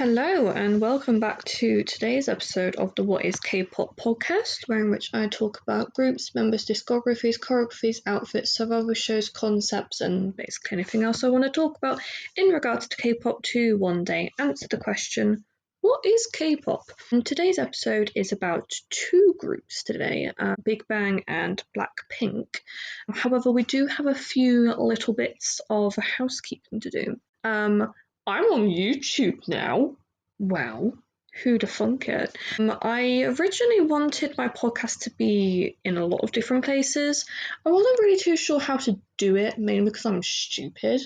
Hello and welcome back to today's episode of the What is K-Pop podcast, where in which I talk about groups, members, discographies, choreographies, outfits, survival shows, concepts, and basically anything else I want to talk about in regards to K-pop to one day answer the question, what is K-pop? And today's episode is about two groups today, Big Bang and BLACKPINK. However, we do have a few little bits of housekeeping to do. I'm on YouTube now. Wow, who'da thunk it? I originally wanted my podcast to be in a lot of different places. I wasn't really too sure how to do it, mainly because I'm stupid,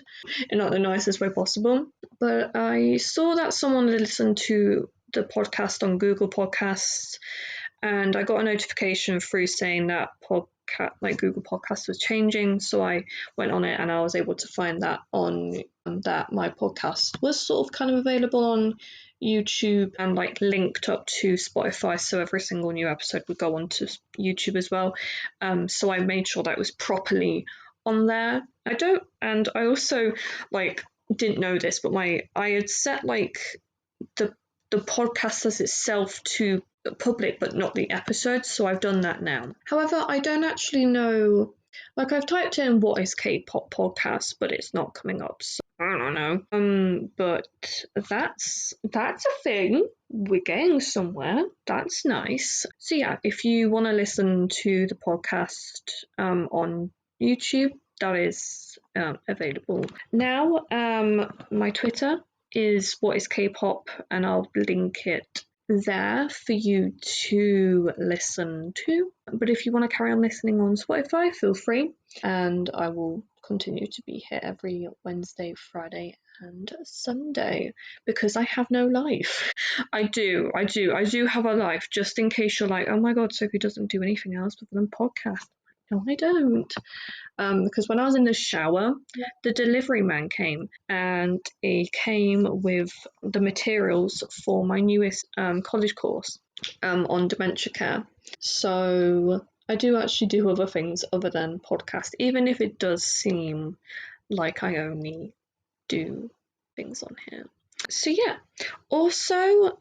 in not the nicest way possible. But I saw that someone had listened to the podcast on Google Podcasts, and I got a notification through saying that Google Podcast was changing, so I went on it and I was able to find that on that my podcast was sort of kind of available on YouTube and linked up to Spotify, so every single new episode would go onto YouTube as well. So I made sure that it was properly on there. I also didn't know this, but I had set the podcast as itself to public but not the episodes, so I've done that now. However, I don't actually know, I've typed in what is K-pop podcast, but it's not coming up, so I don't know. But that's a thing. We're getting somewhere. That's nice. So yeah, if you want to listen to the podcast on YouTube, that is available now. My Twitter is what is K-pop, and I'll link it there for you to listen to. But if you want to carry on listening on Spotify, feel free, and I will continue to be here every Wednesday, Friday and Sunday because I have no life. I do have a life, just in case you're like, oh my god, Sophie doesn't do anything else other than podcast. No, I don't. Because when I was in the shower, the delivery man came and he came with the materials for my newest college course on dementia care. So I do actually do other things other than podcast, even if it does seem like I only do things on here. So yeah, also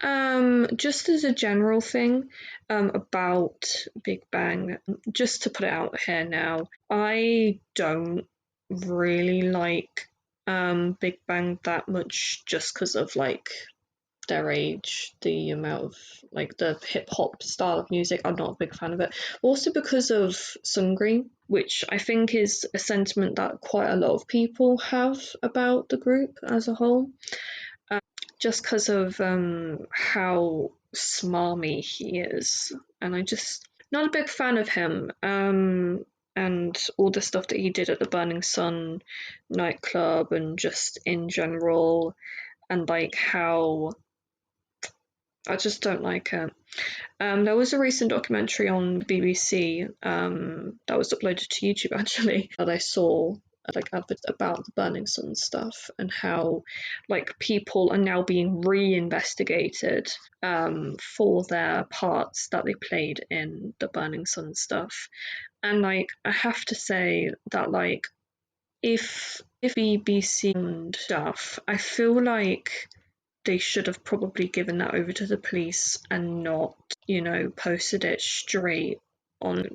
just as a general thing about Big Bang, just to put it out here now, I don't really like Big Bang that much just because of their age, the amount of the hip hop style of music. I'm not a big fan of it. Also because of Sungri, which I think is a sentiment that quite a lot of people have about the group as a whole. Just because of how smarmy he is, and I just not a big fan of him, and all the stuff that he did at the Burning Sun nightclub and just in general, and how I just don't like it. There was a recent documentary on BBC that was uploaded to YouTube actually that I saw about the Burning Sun stuff, and how people are now being re-investigated for their parts that they played in the Burning Sun stuff. And I have to say that if BBC stuff, I feel like they should have probably given that over to the police and not, posted it straight on,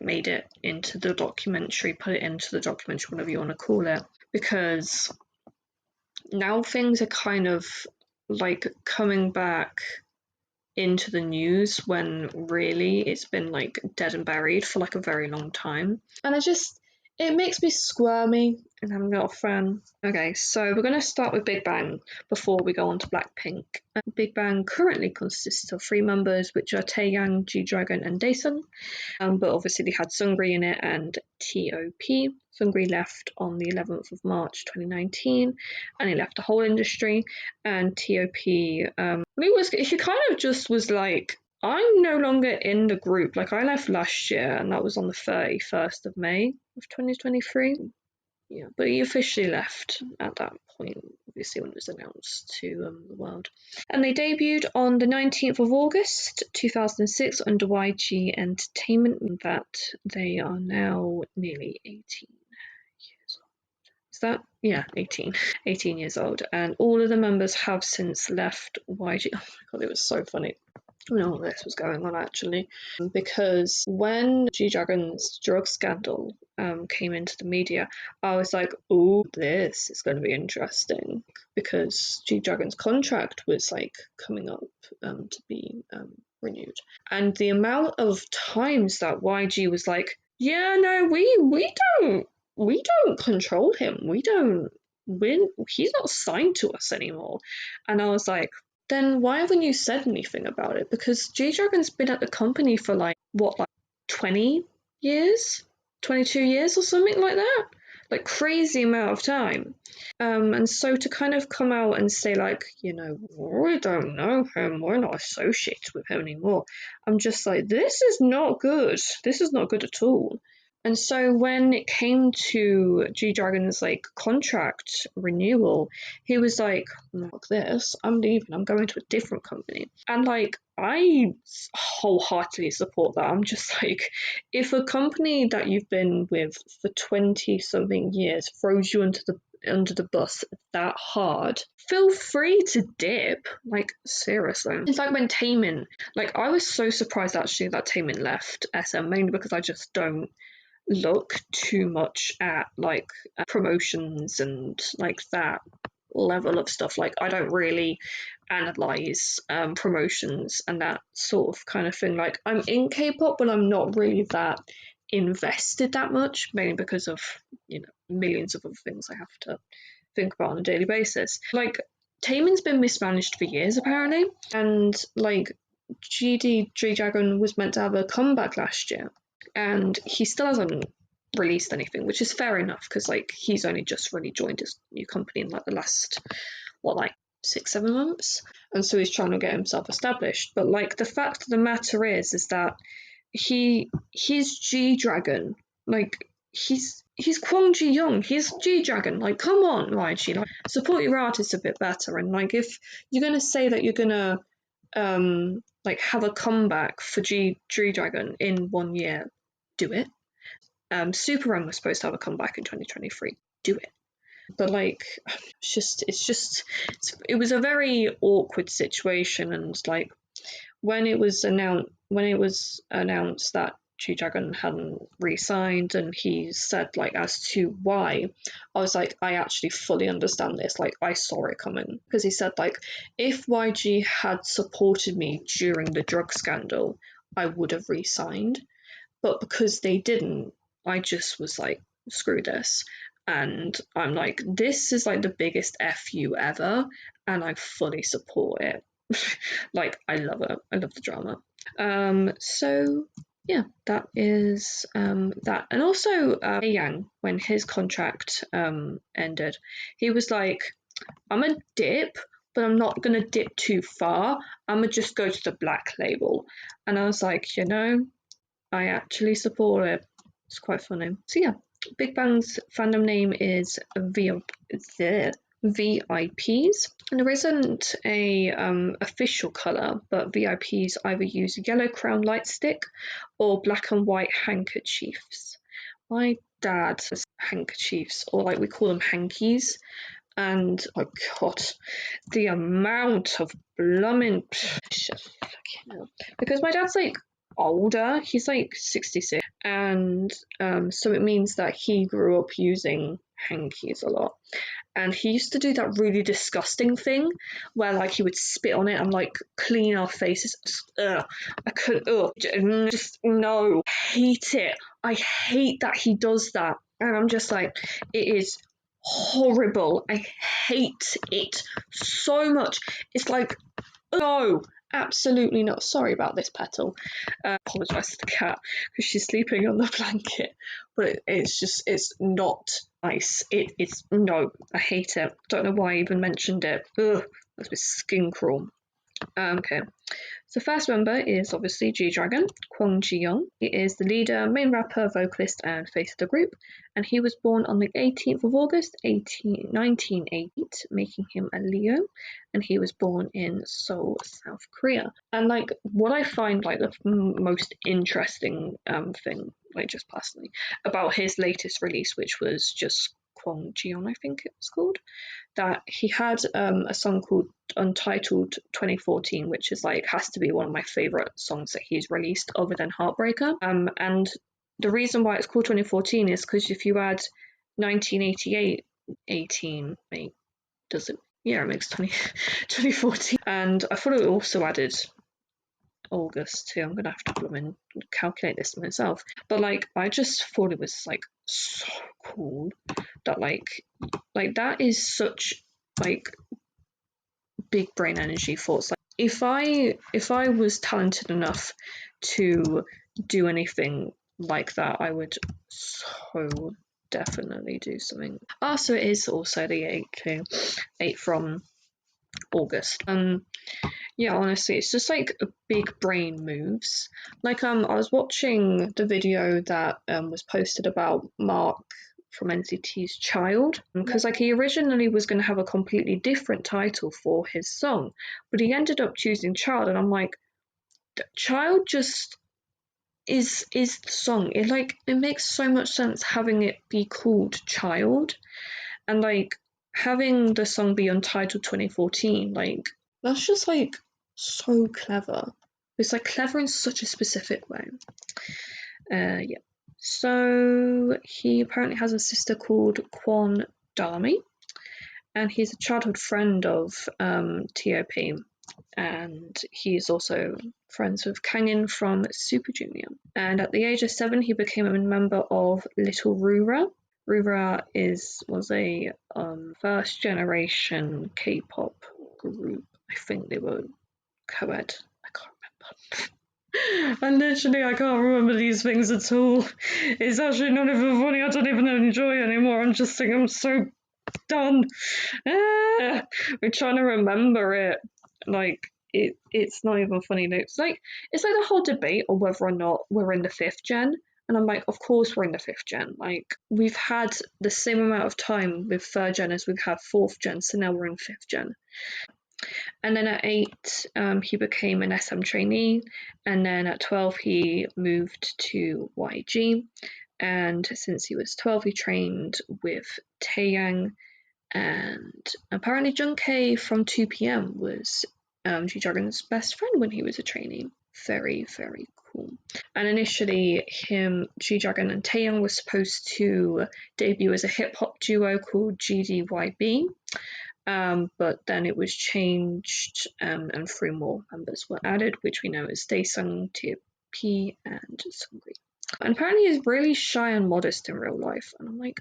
made it into the documentary, put it into the documentary, whatever you want to call it, because now things are kind of coming back into the news when really it's been dead and buried for a very long time. And it makes me squirmy, and I'm not a fan. Okay, so we're going to start with Big Bang before we go on to BLACKPINK. Big Bang currently consists of 3 members, which are Taeyang, G-Dragon, and Daesung. But obviously they had Sungri in it and T.O.P. Sungri left on the 11th of March 2019, and he left the whole industry. And T.O.P. He kind of just was I'm no longer in the group. I left last year, and that was on the 31st of May of 2023. Yeah, but he officially left at that point, obviously, when it was announced to the world. And they debuted on the 19th of August 2006 under YG Entertainment, that they are now nearly 18 years old. Is that, yeah, 18 years old, and all of the members have since left YG. Oh my god, it was so funny when all this was going on, actually, because when G-Dragon's drug scandal came into the media, I was like, oh, this is going to be interesting, because G-Dragon's contract was like coming up to be renewed, and the amount of times that YG was like, yeah, no, we don't control him, he's not signed to us anymore. And I was like, then why haven't you said anything about it? Because G-Dragon's been at the company for like 20 years, 22 years or something like that, like crazy amount of time. And so to kind of come out and say like, we don't know him, we're not associated with him anymore, I'm just like, this is not good. This is not good at all. And so when it came to G-Dragon's like contract renewal, he was like, look this, I'm leaving, I'm going to a different company. And like, I wholeheartedly support that. I'm just like, if a company that you've been with for 20 something years throws you under the bus that hard, feel free to dip. Like, seriously. It's like when Taemin, like, I was so surprised actually that Taemin left SM, mainly because I just don't look too much at like promotions and like that level of stuff. Like, I don't really analyze promotions and that sort of kind of thing. Like, I'm in K-pop, but I'm not really that invested that much, mainly because of millions of other things I have to think about on a daily basis. Like, Taemin's been mismanaged for years apparently, and like G-Dragon was meant to have a comeback last year, and he still hasn't released anything, which is fair enough because like he's only just really joined his new company in like the last 6-7 months, and so he's trying to get himself established. But like, the fact of the matter is that he's G-Dragon, like he's Kwon Ji Young, he's G-Dragon. Like, come on, YG, like, support your artists a bit better. And like, if you're gonna say that you're gonna like have a comeback for G-Dragon in 1 year, do it. Super Run was supposed to have a comeback in 2023. Do it. But like, it was a very awkward situation. And like, when it was announced that G-Dragon hadn't re-signed, and he said like as to why, I was like, I actually fully understand this. Like, I saw it coming, because he said like, if YG had supported me during the drug scandal, I would have re-signed, but because they didn't, I just was like, screw this. And I'm like, this is like the biggest FU ever, and I fully support it. Like, I love it. I love the drama. So yeah, that is that. And also Yang, when his contract ended, he was like, I'm a dip, but I'm not gonna dip too far. I'm gonna just go to the black label. And I was like, I actually support it. It's quite funny. So yeah, Big Bang's fandom name is VIPs, and there isn't a official colour, but VIPs either use yellow crown light stick or black and white handkerchiefs. My dad has handkerchiefs, or like we call them hankies, and oh god, the amount of blooming because my dad's like older, he's like 66, and so it means that he grew up using hankies a lot, and he used to do that really disgusting thing where like he would spit on it and like clean our faces. I couldn't, just no, hate it. I hate that he does that, and I'm just like, it is horrible. I hate it so much. It's like, no, absolutely not. Sorry about this, Petal. Apologise to the cat because she's sleeping on the blanket, but it's not nice. It's no, I hate it. Don't know why I even mentioned it. Ugh, that's with skin crawl. Okay. So first member is obviously G-Dragon, Kwon Ji Young. He is the leader, main rapper, vocalist, and face of the group, and he was born on the 18th of August, 1988, making him a Leo, and he was born in Seoul, South Korea. And like, what I find like the most interesting thing, like just personally, about his latest release, which was just Kwon Jion, I think it was called, that he had a song called Untitled 2014, which is like has to be one of my favorite songs that he's released other than Heartbreaker. And the reason why it's called 2014 is because if you add 1988, 18, wait, does it? Yeah, it makes 2014. And I thought it also added August too. I'm gonna have to calculate this myself. But like, I just thought it was like so cool that like that is such like big brain energy thoughts. Like if I was talented enough to do anything like that, I would so definitely do something. So it is also the 8 from August. Yeah, honestly, it's just like big brain moves. Like I was watching the video that was posted about Mark from NCT's Child, because like he originally was going to have a completely different title for his song, but he ended up choosing Child, and I'm like, Child just is the song. It makes so much sense having it be called Child, and like having the song be Untitled 2014, like that's just like so clever. It's like clever in such a specific way. Yeah. So he apparently has a sister called Kwon Dami, and he's a childhood friend of T.O.P, and he's also friends with Kangin from Super Junior. And at the age of 7, he became a member of Little Rura. Rura was a first generation K-pop group. I think they were co-ed. I can't remember. I can't remember these things at all. It's actually not even funny. I don't even enjoy it anymore. I'm just thinking I'm so done. We're trying to remember it. Like it's not even funny. It's like the whole debate on whether or not we're in the 5th gen. And I'm like, of course we're in the 5th gen. Like we've had the same amount of time with 3rd gen as we've had 4th gen, so now we're in 5th gen. And then at 8, he became an SM trainee, and then at 12 he moved to YG, and since he was 12 he trained with Taeyang, and apparently Jungkook from 2PM was G-Dragon's best friend when he was a trainee. Very, very cool. And initially G-Dragon and Taeyang were supposed to debut as a hip-hop duo called GDYB, but then it was changed and 3 more members were added, which we know as Daesung, T.P, and Seungri. And apparently he's really shy and modest in real life, and I'm like,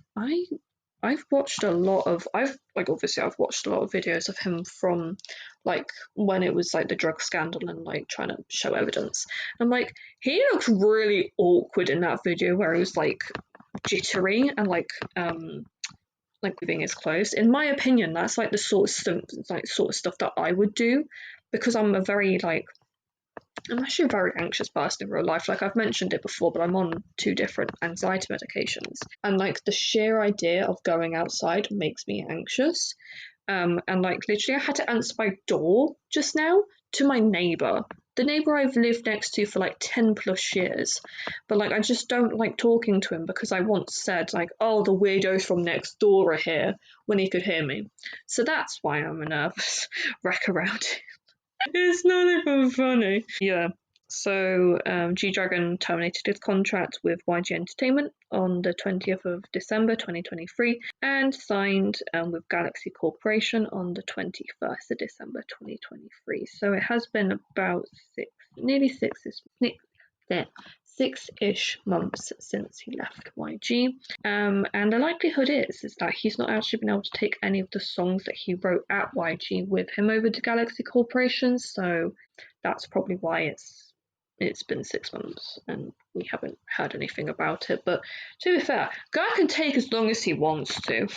I've watched a lot of videos of him from like when it was like the drug scandal and like trying to show evidence. I'm like, he looked really awkward in that video where he was like jittery and like moving his clothes. In my opinion, that's like the sort of stuff that I would do, because I'm actually a very anxious person in real life. Like I've mentioned it before, but I'm on 2 different anxiety medications, and like the sheer idea of going outside makes me anxious. And like literally I had to answer my door just now to my neighbor, the neighbor I've lived next to for like 10 plus years, but like I just don't like talking to him because I once said like, oh, the weirdos from next door are here, when he could hear me. So that's why I'm a nervous wreck around it. It's not even funny. Yeah. So G-Dragon terminated his contract with YG Entertainment on the 20th of December 2023 and signed with Galaxy Corporation on the 21st of December 2023. So it has been about nearly 6-ish months since he left YG. And the likelihood is that he's not actually been able to take any of the songs that he wrote at YG with him over to Galaxy Corporation, so that's probably why it's been 6 months and we haven't heard anything about it. But to be fair, guy can take as long as he wants to.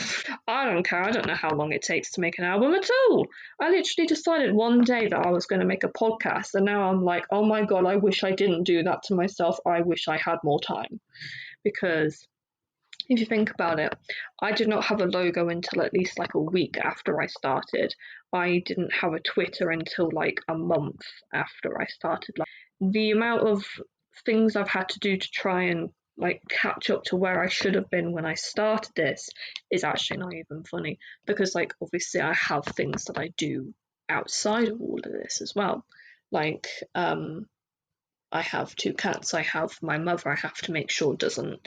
I don't care. I don't know how long it takes to make an album at all. I literally decided one day that I was going to make a podcast, and now I'm like, oh my god, I wish I didn't do that to myself. I wish I had more time. Because if you think about it, I did not have a logo until at least like a week after I started. I didn't have a Twitter until like a month after I started. Like, the amount of things I've had to do to try and like catch up to where I should have been when I started this is actually not even funny, because like obviously I have things that I do outside of all of this as well. Like I have 2 cats. I have my mother I have to make sure doesn't,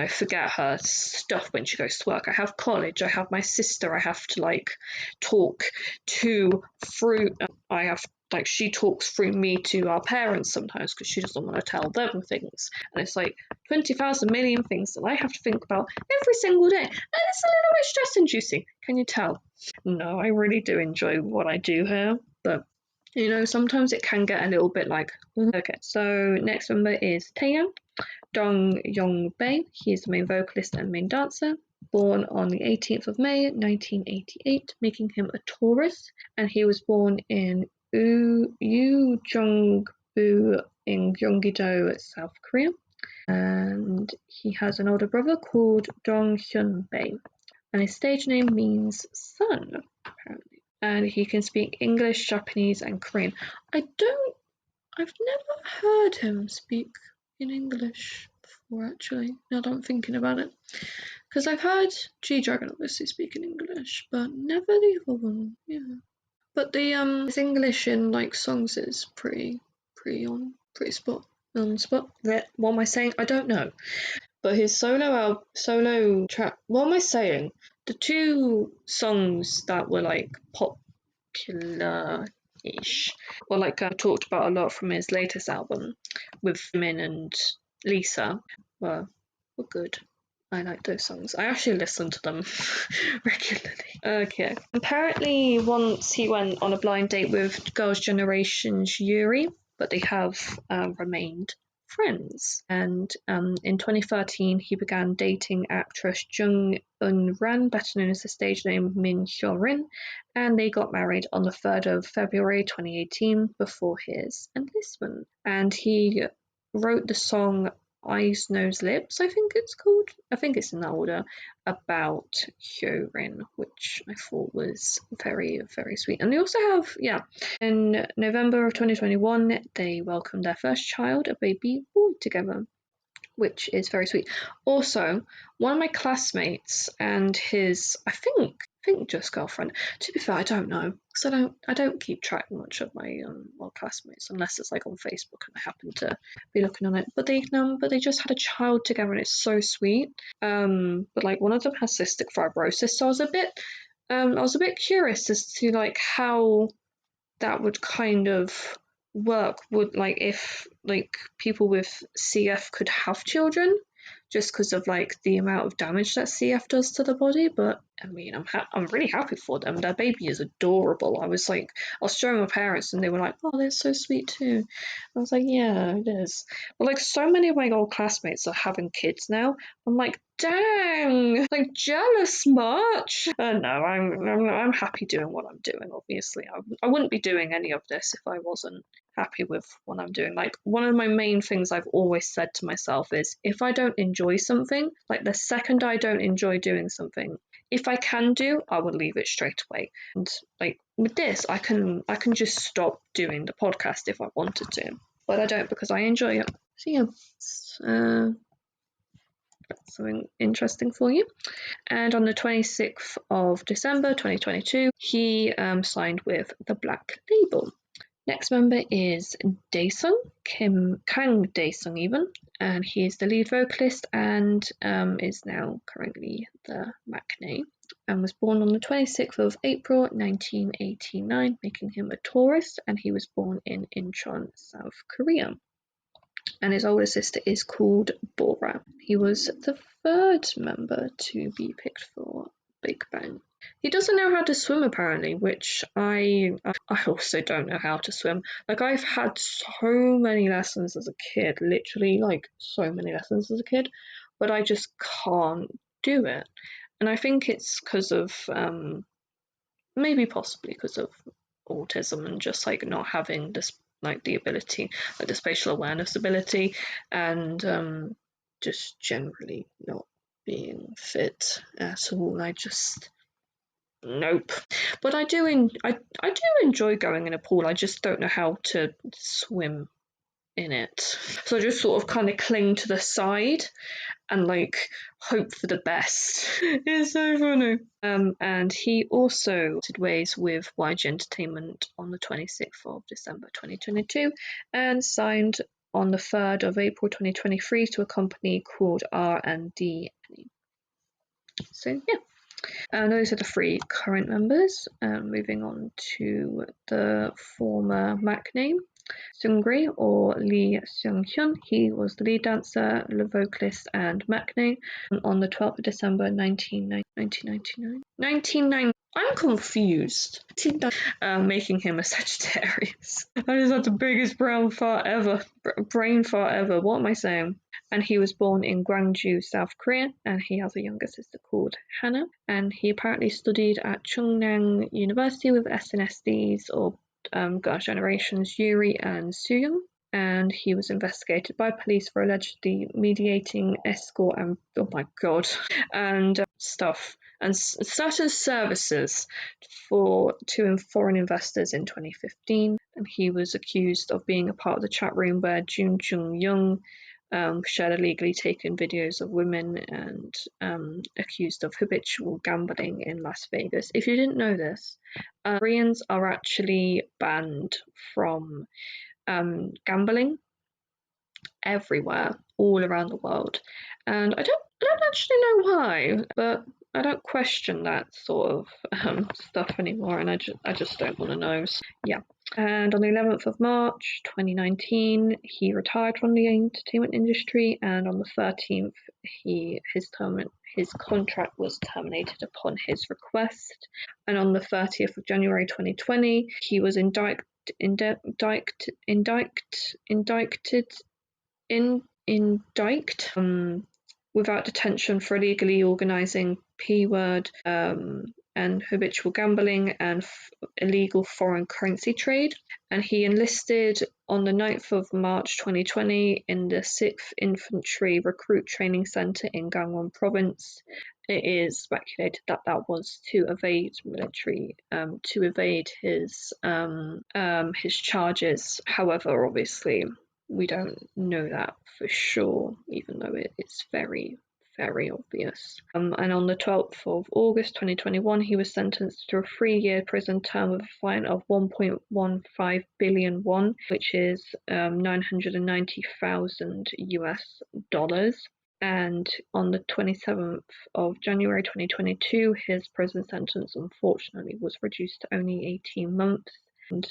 forget her stuff when she goes to work. I have college. I have my sister I have to like talk to through. I have like she talks through me to our parents sometimes because she doesn't want to tell them things. And it's like 20,000 million things that I have to think about every single day. And it's a little bit stress inducing. Can you tell? No, I really do enjoy what I do here, but sometimes it can get a little bit like, okay. So next member is Taeyang Dong Yong Bae. He is the main vocalist and main dancer. Born on the 18th of May 1988, making him a Taurus, and he was born in Ujeongbu in Gyeonggi-do, South Korea. And he has an older brother called Dong Hyun Bae, and his stage name means sun, apparently. And he can speak English, Japanese, and Korean. I've never heard him speak in English before, actually, now that I'm thinking about it. Because I've heard G-Dragon obviously speak in English, but never the other one, yeah. But the his English in like songs is pretty spot. What am I saying? I don't know. But his solo track, what am I saying? The 2 songs that were like popular-ish, or like I talked about a lot from his latest album with Min and Lisa, were good. I like those songs. I actually listen to them regularly. Okay. Apparently once he went on a blind date with Girls' Generation's Yuri, but they have remained friends. And in 2013, he began dating actress Jung Eun-ran, better known as the stage name Min Hyo-rin, and they got married on the 3rd of February 2018 before his enlistment. And he wrote the song Eyes, Nose, Lips, I think it's called. I think it's in that order, about Hyo-rin, which I thought was very, very sweet. And they also have, in November of 2021, they welcomed their first child, a baby boy, together, which is very sweet. Also, one of my classmates and his, I think just girlfriend. To be fair, I don't know, because I don't keep track much of my classmates unless it's like on Facebook and I happen to be looking on it. But they just had a child together and it's so sweet. But like one of them has cystic fibrosis, so I was a bit curious as to like how that would kind of work. Would like if like people with CF could have children just because of like the amount of damage that CF does to the body. But I mean, I'm really happy for them. Their baby is adorable. I was showing my parents and they were like, oh, they're so sweet too. I was like, yeah, it is. But like so many of my old classmates are having kids now. I'm like, dang, like jealous much. No, I'm happy doing what I'm doing. Obviously, I wouldn't be doing any of this if I wasn't happy with what I'm doing. Like one of my main things I've always said to myself is if I don't enjoy something, like the second I don't enjoy doing something, if I can do, I would leave it straight away. And like with this, I can just stop doing the podcast if I wanted to, but I don't because I enjoy it. So yeah, that's something interesting for you. And on the 26th of December 2022, he signed with the Black label. Next member is Daesung, Kang Daesung even, and he is the lead vocalist and is now currently the maknae, and was born on the 26th of April 1989, making him a Taurus, and he was born in Incheon, South Korea. And his older sister is called Bora. He was the 3rd member to be picked for Big Bang. He doesn't know how to swim apparently, which I also don't know how to swim. Like I've had so many lessons as a kid, literally like so many lessons as a kid, but I just can't do it. And I think it's because of maybe possibly because of autism and just like not having this like the ability, like the spatial awareness ability, and just generally not being fit at all. I just nope. But I do enjoy going in a pool. I just don't know how to swim in it. So I just sort of kind of cling to the side and like hope for the best. It's so funny. And he also parted ways with YG Entertainment on the 26th of December 2022 and signed on the 3rd of April 2023 to a company called R&D. So yeah. And those are the 3 current members. Moving on to the former MAC name, Seungri or Lee Seung-hyun. He was the lead dancer, the vocalist, and MAC name on the 12th of December 1999. I'm confused. Making him a Sagittarius. That is not the biggest brain fart ever. What am I saying? And he was born in Gwangju, South Korea, and he has a younger sister called Hannah. And he apparently studied at Chungnam University with SNSD or Girls' Generation's Yuri and Sooyoung. And he was investigated by police for allegedly mediating escort and stuff and certain services to foreign investors in 2015. And he was accused of being a part of the chat room where Jun Jung-young shared illegally taken videos of women and accused of habitual gambling in Las Vegas. If you didn't know this, Koreans are actually banned from gambling everywhere, all around the world, and I don't actually know why, but I don't question that sort of stuff anymore, and I just don't want to know. So, yeah. And on the 11th of March 2019, he retired from the entertainment industry, and on the 13th, his contract was terminated upon his request. And on the 30th of January 2020, he was indicted without detention for illegally organising P-word and habitual gambling and illegal foreign currency trade. And he enlisted on the 9th of March 2020 in the 6th Infantry Recruit Training Centre in Gangwon Province. It is speculated that that was to evade his charges. However, obviously, we don't know that for sure, even though it's very, very obvious. And on the 12th of August 2021, he was sentenced to a 3-year prison term with a fine of 1.15 billion won, which is 990,000 US dollars. And on the 27th of January 2022, his prison sentence unfortunately was reduced to only 18 months. And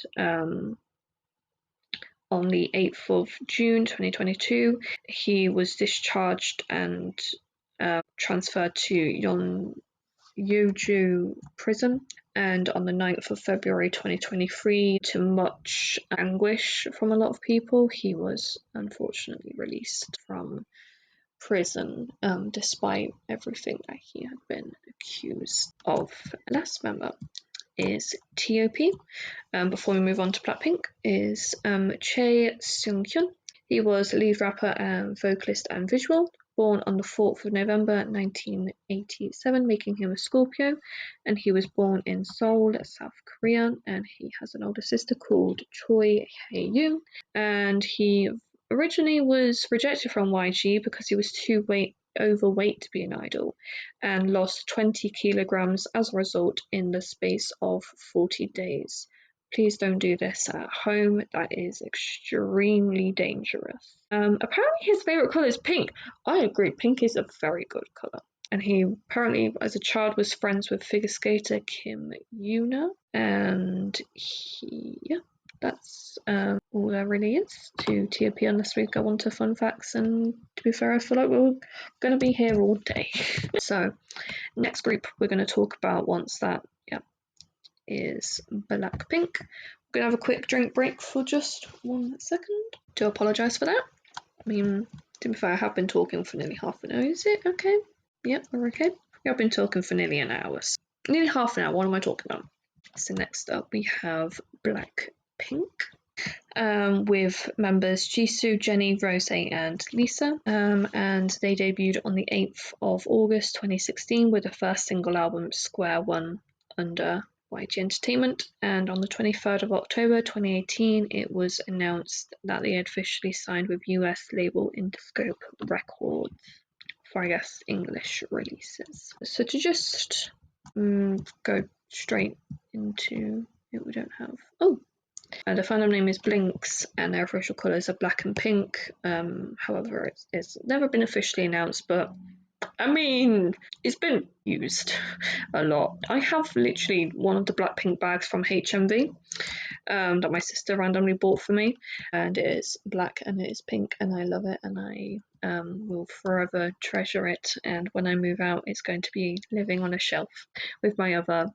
on the 8th of June 2022, he was discharged and transferred to Yeoju prison. And on the 9th of February 2023, to much anguish from a lot of people, he was unfortunately released from prison, despite everything that he had been accused of. Last member is T.O.P. Before we move on to BLACKPINK, is Chae Seung-hyun. He was lead rapper and vocalist and visual, born on the 4th of November 1987, making him a Scorpio, and he was born in Seoul, South Korea, and he has an older sister called Choi Hae-yoon, and he originally was rejected from YG because he was too overweight to be an idol and lost 20 kilograms as a result in the space of 40 days. Please don't do this at home. That is extremely dangerous. Apparently his favourite colour is pink. I agree, pink is a very good colour. And he apparently, as a child, was friends with figure skater Kim Yoona. And that's all there really is to TOP, unless we go on to fun facts. And to be fair, I feel like we're going to be here all day. So, next group we're going to talk about is BLACKPINK. We're going to have a quick drink break for just 1 second. Do apologise for that. I mean, to be fair, I have been talking for nearly half an hour. Is it okay? Yep, we're okay. We have been talking for nearly an hour. So nearly half an hour. What am I talking about? So next up we have BLACKPINK. With members Jisoo, Jennie, Rose and Lisa, and they debuted on the 8th of August 2016 with the first single album Square One under YG Entertainment, and on the 23rd of October 2018 it was announced that they had officially signed with US label Interscope Records for, I guess, English releases. So to just go straight into it, we don't have... the fandom name is Blinks, and their official colours are black and pink. However, it's never been officially announced, but I mean, it's been used a lot. I have literally one of the Blackpink bags from HMV that my sister randomly bought for me, and it is black and it is pink, and I love it, and I will forever treasure it. And when I move out, it's going to be living on a shelf with my other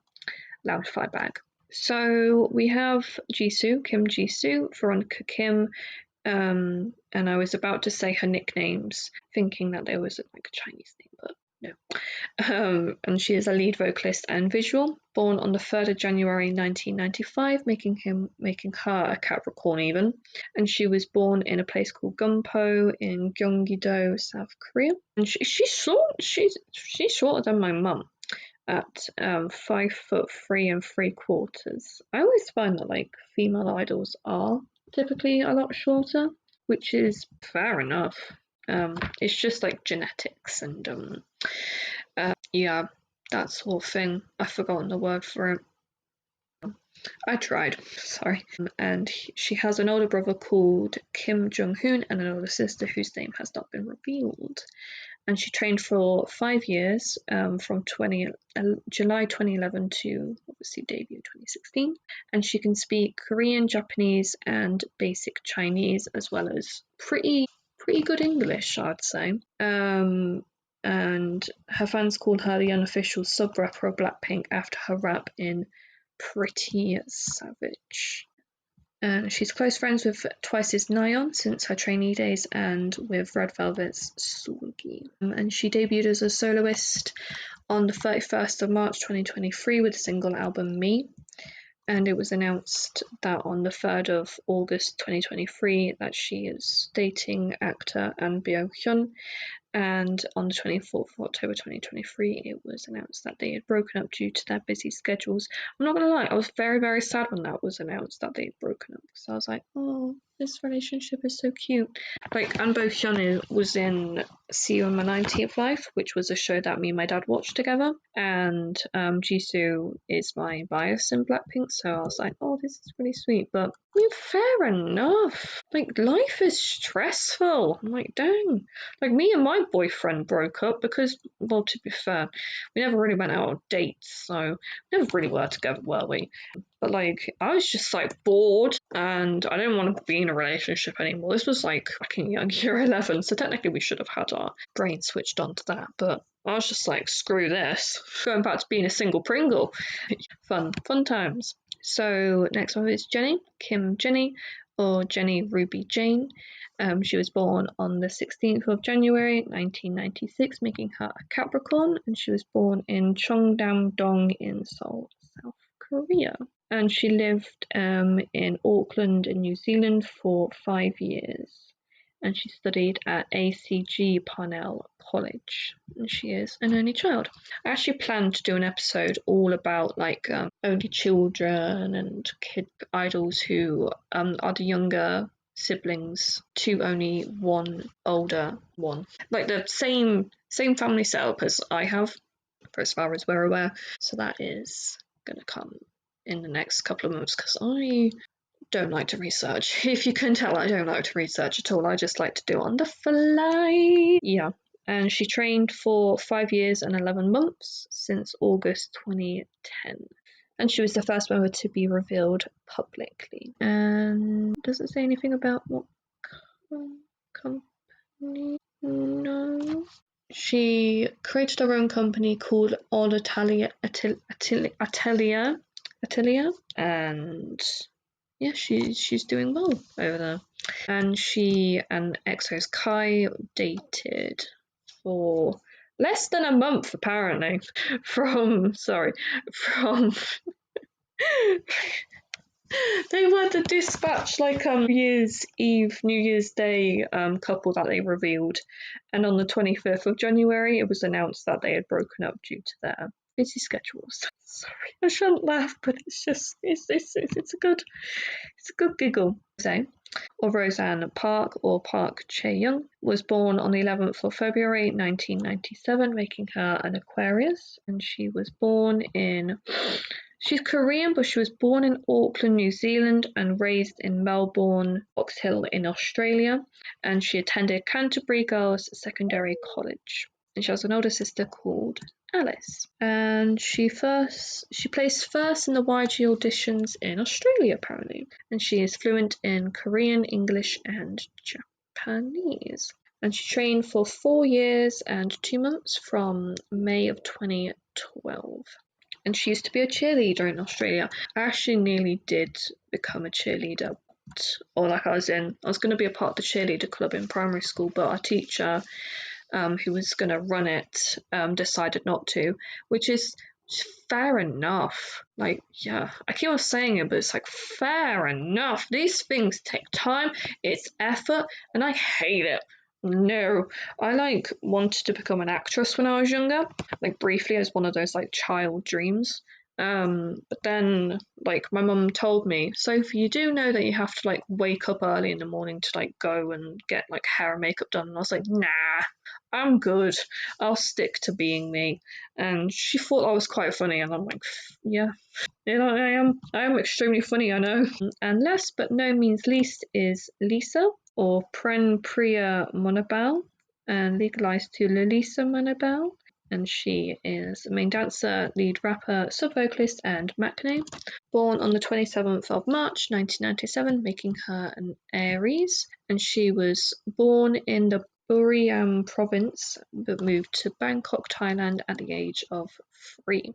Loungefly bag. So we have Jisoo, Kim Jisoo, Veronica Kim, and I was about to say her nicknames, thinking that there was like a Chinese name, but no. And she is a lead vocalist and visual, born on the 3rd of January 1995, making her a Capricorn even. And she was born in a place called Gumpo in Gyeonggi-do, South Korea. And she's shorter than my mum, at 5'3" 3/4. I always find that like female idols are typically a lot shorter, which is fair enough. It's just like genetics and yeah, that sort of thing. I've forgotten the word for it. I tried, sorry. And she has an older brother called Kim Jung-hoon and an older sister whose name has not been revealed. And she trained for 5 years, from July 2011 to obviously debut 2016. And she can speak Korean, Japanese, and basic Chinese, as well as pretty good English, I'd say. And her fans call her the unofficial sub-rapper of Blackpink after her rap in Pretty Savage. She's close friends with Twice's Nayeon since her trainee days, and with Red Velvet's Seulgi. And she debuted as a soloist on the 31st of March 2023 with the single album Me. And it was announced that on the 3rd of August 2023 that she is dating actor An Byung-hyun. And on the 24th of October 2023, it was announced that they had broken up due to their busy schedules. I'm not going to lie, I was very, very sad when that was announced that they'd broken up, because I was like, oh, this relationship is so cute. Like, An Bo-hyun was in See You on My 90th Life, which was a show that me and my dad watched together, and Jisoo is my bias in Blackpink, so I was like, oh, this is really sweet. But I mean, fair enough. Like, life is stressful. I'm like, dang. Like, me and my boyfriend broke up because, well, to be fair, we never really went out on dates, so we never really were together, were we? But, like, I was just, like, bored, and I didn't want to be in a relationship anymore. This was, like, back in year 11, so technically we should have had our brain switched on to that, but I was just like, screw this. Going back to being a single Pringle. Fun times. So, next one is Jennie, Kim Jennie, or Jennie Ruby Jane. She was born on the 16th of January 1996, making her a Capricorn, and she was born in Cheongdam-dong in Seoul, South Korea. And she lived in Auckland in New Zealand for 5 years. And she studied at ACG Parnell College. And she is an only child. I actually planned to do an episode all about like only children and kid idols who are the younger siblings to only one older one. Like the same family setup as I have, for as far as we're aware. So that is going to come in the next couple of months, because I don't like to research. If you can tell, I don't like to research at all. I just like to do it on the fly. Yeah. And she trained for 5 years and 11 months since August 2010. And she was the first member to be revealed publicly. And does it say anything about what company? No. She created her own company called All Atelier, and yeah, she's doing well over there. And she and EXO's Kai dated for less than a month, apparently. From they were the Dispatch, like New Year's Eve, New Year's Day couple that they revealed, and on the 25th of January it was announced that they had broken up due to their busy schedules. Sorry, I shouldn't laugh, but it's just it's a good giggle. Or Roseanne Park, or Park Chae-young, was born on the 11th of February 1997, making her an Aquarius, and she was born in. She's Korean, but she was born in Auckland, New Zealand, and raised in Melbourne, Box Hill in Australia, and she attended Canterbury Girls Secondary College. And she has an older sister called Alice, and she placed first in the YG auditions in Australia apparently, and she is fluent in Korean, English, and Japanese. And she trained for 4 years and 2 months from May of 2012. And she used to be a cheerleader in Australia. I actually nearly did become a cheerleader, or like I was going to be a part of the cheerleader club in primary school, but our teacher, who was going to run it, decided not to, which is fair enough. Like, yeah, I keep on saying it, but it's like, fair enough. These things take time, it's effort, and I hate it. No, I wanted to become an actress when I was younger, like briefly as one of those like child dreams. But then like my mum told me, Sophie, you do know that you have to like wake up early in the morning to like go and get like hair and makeup done, and I was like, nah, I'm good, I'll stick to being me. And she thought I was quite funny, and I'm like, yeah, I am extremely funny, I know. And last but no means least is Lisa, or Pren Priya Monabal, and legalized to Lalisa Monabal. And she is a main dancer, lead rapper, sub-vocalist, and Mac name. Born on the 27th of March 1997, making her an Aries. And she was born in the Buriram province, but moved to Bangkok, Thailand at the age of 3.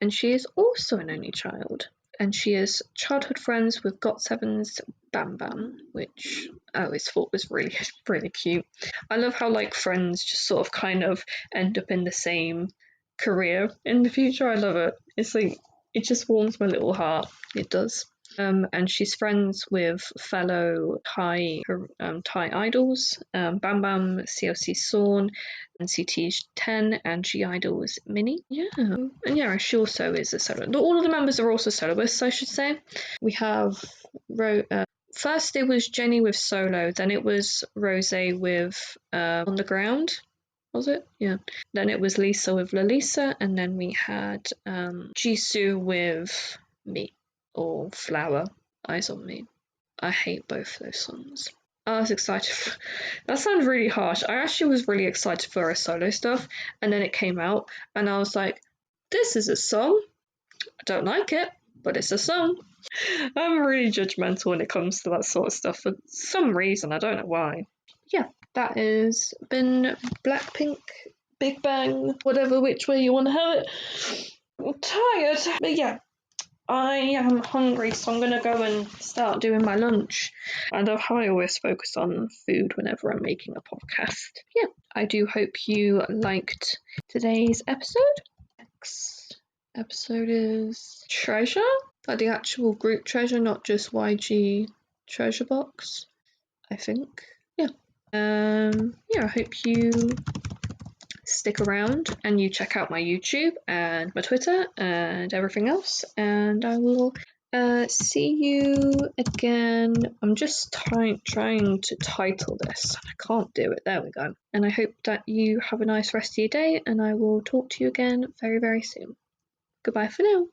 And she is also an only child. And she is childhood friends with GOT7's Bam Bam, which I always thought was really, really cute. I love how like friends just sort of kind of end up in the same career in the future. I love it. It's like, it just warms my little heart. It does. And she's friends with fellow Thai idols, Bam Bam, CLC Sawn, NCT 10, and G Idol's Minnie. Yeah, and yeah, she also is a solo. All of the members are also soloists, I should say. We have first it was Jennie with solo, then it was Rose with On the Ground. Was it? Yeah. Then it was Lisa with Lalisa, and then we had Jisoo with Me, or Flower, Eyes on Me. I hate both those songs. I was excited. That sounds really harsh. I actually was really excited for her solo stuff, and then it came out, and I was like, this is a song. I don't like it, but it's a song. I'm really judgmental when it comes to that sort of stuff for some reason. I don't know why. Yeah, that has been BLACKPINK, Big Bang, whatever, which way you want to have it. I'm tired, but yeah, I am hungry, so I'm gonna go and start doing my lunch. I love how I always focus on food whenever I'm making a podcast. Yeah, I do hope you liked today's episode. Next episode is Treasure, like the actual group Treasure, not just YG Treasure Box, I think. Yeah. Yeah, I hope you stick around and you check out my YouTube and my Twitter and everything else, and I will see you again. I'm just trying to title this. I can't do it. There we go. And I hope that you have a nice rest of your day, and I will talk to you again very, very soon. Goodbye for now.